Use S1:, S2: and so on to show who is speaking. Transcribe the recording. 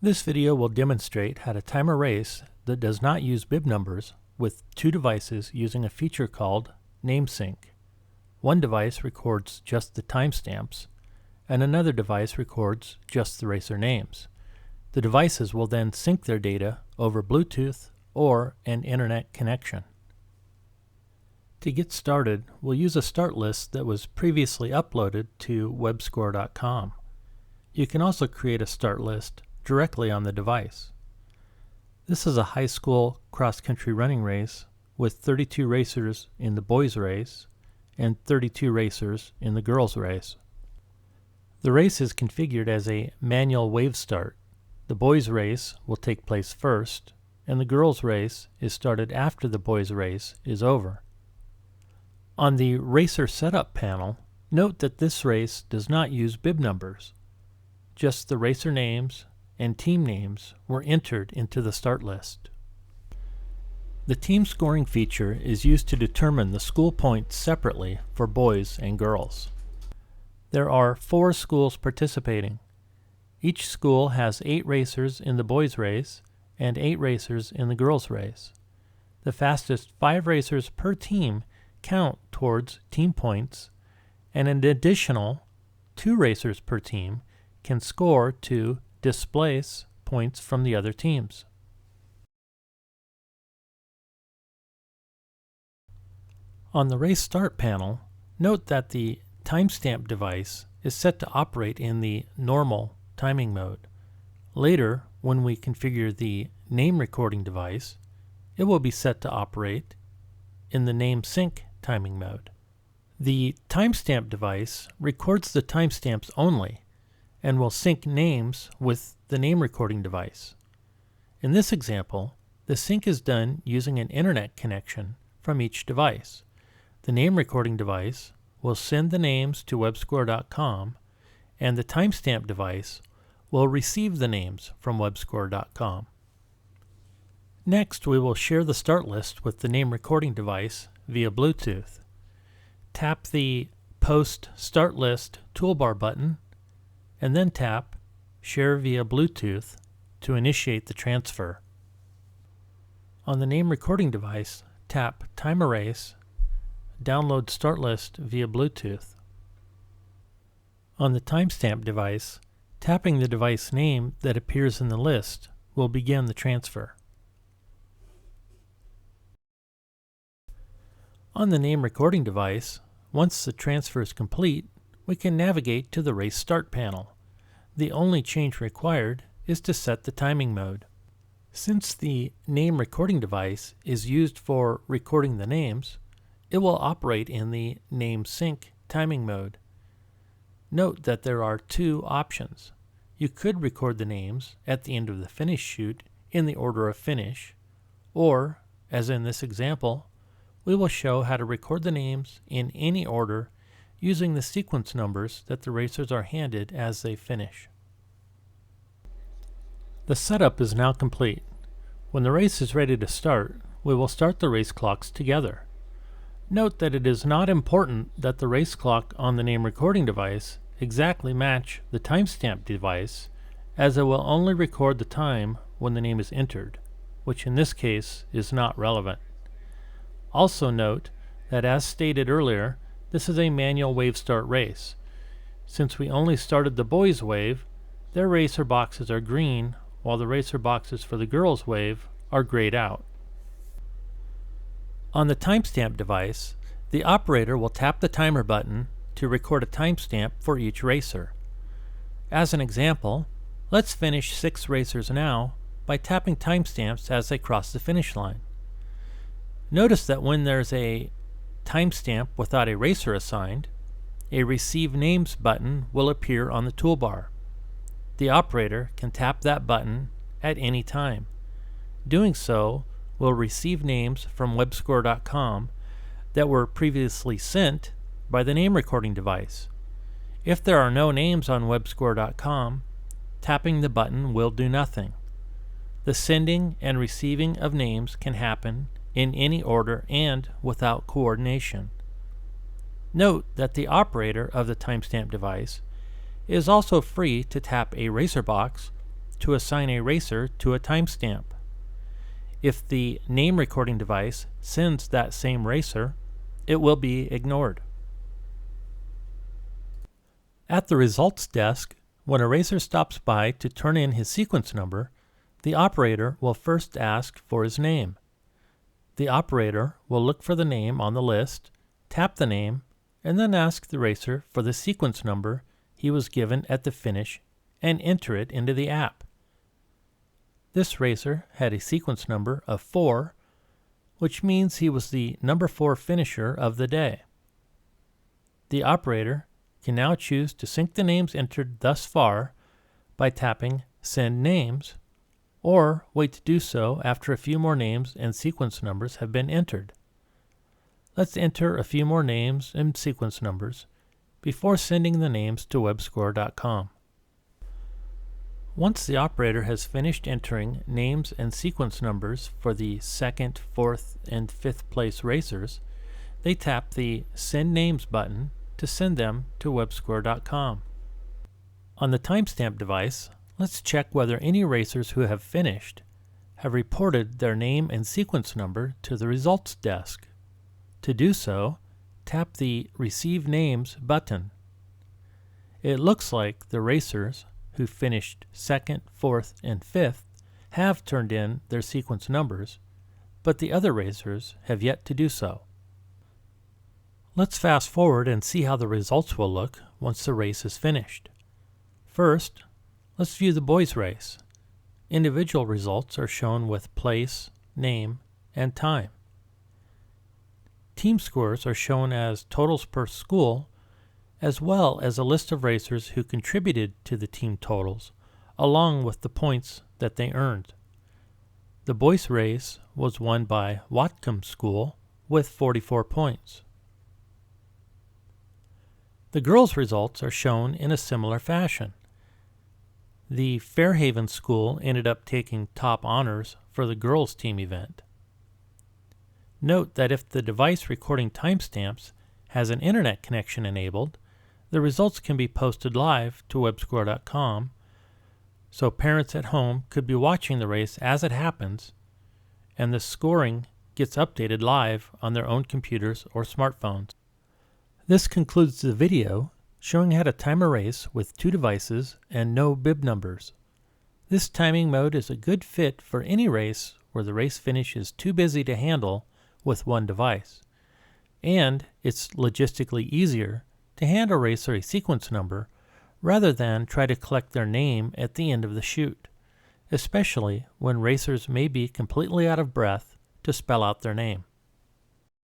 S1: This video will demonstrate how to time a race that does not use bib numbers with two devices using a feature called Name Sync. One device records just the timestamps, and another device records just the racer names. The devices will then sync their data over Bluetooth or an internet connection. To get started, we'll use a start list that was previously uploaded to Webscorer.com. You can also create a start list directly on the device. This is a high school cross-country running race with 32 racers in the boys race and 32 racers in the girls race. The race is configured as a manual wave start. The boys race will take place first, and the girls race is started after the boys race is over. On the Racer Setup panel, note that this race does not use bib numbers. Just the racer names and team names were entered into the start list. The team scoring feature is used to determine the school points separately for boys and girls. There are 4 schools participating. Each school has 8 racers in the boys race and 8 racers in the girls race. The fastest 5 racers per team count towards team points, and an additional 2 racers per team can score to displace points from the other teams. On the race start panel, note that the timestamp device is set to operate in the normal timing mode. Later, when we configure the name recording device, it will be set to operate in the name sync timing mode. The timestamp device records the timestamps only and will sync names with the name recording device. In this example, the sync is done using an internet connection from each device. The name recording device will send the names to Webscorer.com, and the timestamp device will receive the names from Webscorer.com. Next, we will share the start list with the name recording device via Bluetooth. Tap the Post Start List toolbar button, and then tap Share via Bluetooth to initiate the transfer. On the name recording device, tap Time Erase, download Start List via Bluetooth. On the timestamp device, tapping the device name that appears in the list will begin the transfer. On the name recording device, once the transfer is complete, we can navigate to the Race Start panel. The only change required is to set the timing mode. Since the name recording device is used for recording the names, it will operate in the Name Sync timing mode. Note that there are 2 options. You could record the names at the end of the finish chute in the order of finish, or, as in this example, we will show how to record the names in any order using the sequence numbers that the racers are handed as they finish. The setup is now complete. When the race is ready to start, we will start the race clocks together. Note that it is not important that the race clock on the name recording device exactly match the timestamp device, as it will only record the time when the name is entered, which in this case is not relevant. Also note that, as stated earlier, this is a manual wave start race. Since we only started the boys wave, their racer boxes are green, while the racer boxes for the girls wave are grayed out. On the timestamp device, the operator will tap the timer button to record a timestamp for each racer. As an example, let's finish 6 racers now by tapping timestamps as they cross the finish line. Notice that when there's a timestamp without a racer assigned, a Receive Names button will appear on the toolbar. The operator can tap that button at any time. Doing so will receive names from Webscorer.com that were previously sent by the name recording device. If there are no names on Webscorer.com, tapping the button will do nothing. The sending and receiving of names can happen in any order and without coordination. Note that the operator of the timestamp device is also free to tap a racer box to assign a racer to a timestamp. If the name recording device sends that same racer, it will be ignored. At the results desk, when a racer stops by to turn in his sequence number, the operator will first ask for his name. The operator will look for the name on the list, tap the name, and then ask the racer for the sequence number he was given at the finish and enter it into the app. This racer had a sequence number of 4, which means he was the number 4 finisher of the day. The operator can now choose to sync the names entered thus far by tapping Send Names, or wait to do so after a few more names and sequence numbers have been entered. Let's enter a few more names and sequence numbers before sending the names to Webscorer.com. Once the operator has finished entering names and sequence numbers for the 2nd, 4th, and 5th place racers, they tap the Send Names button to send them to Webscorer.com. On the timestamp device, let's check whether any racers who have finished have reported their name and sequence number to the results desk. To do so, tap the Receive Names button. It looks like the racers who finished 2nd, 4th, and 5th have turned in their sequence numbers, but the other racers have yet to do so. Let's fast forward and see how the results will look once the race is finished. First, let's view the boys' race. Individual results are shown with place, name, and time. Team scores are shown as totals per school, as well as a list of racers who contributed to the team totals, along with the points that they earned. The boys' race was won by Whatcom School with 44 points. The girls' results are shown in a similar fashion. The Fairhaven School ended up taking top honors for the girls' team event. Note that if the device recording timestamps has an internet connection enabled, the results can be posted live to Webscorer.com, so parents at home could be watching the race as it happens, and the scoring gets updated live on their own computers or smartphones. This concludes the video showing how to time a race with 2 devices and no bib numbers. This timing mode is a good fit for any race where the race finish is too busy to handle with one device, and it's logistically easier to hand a racer a sequence number rather than try to collect their name at the end of the chute, especially when racers may be completely out of breath to spell out their name.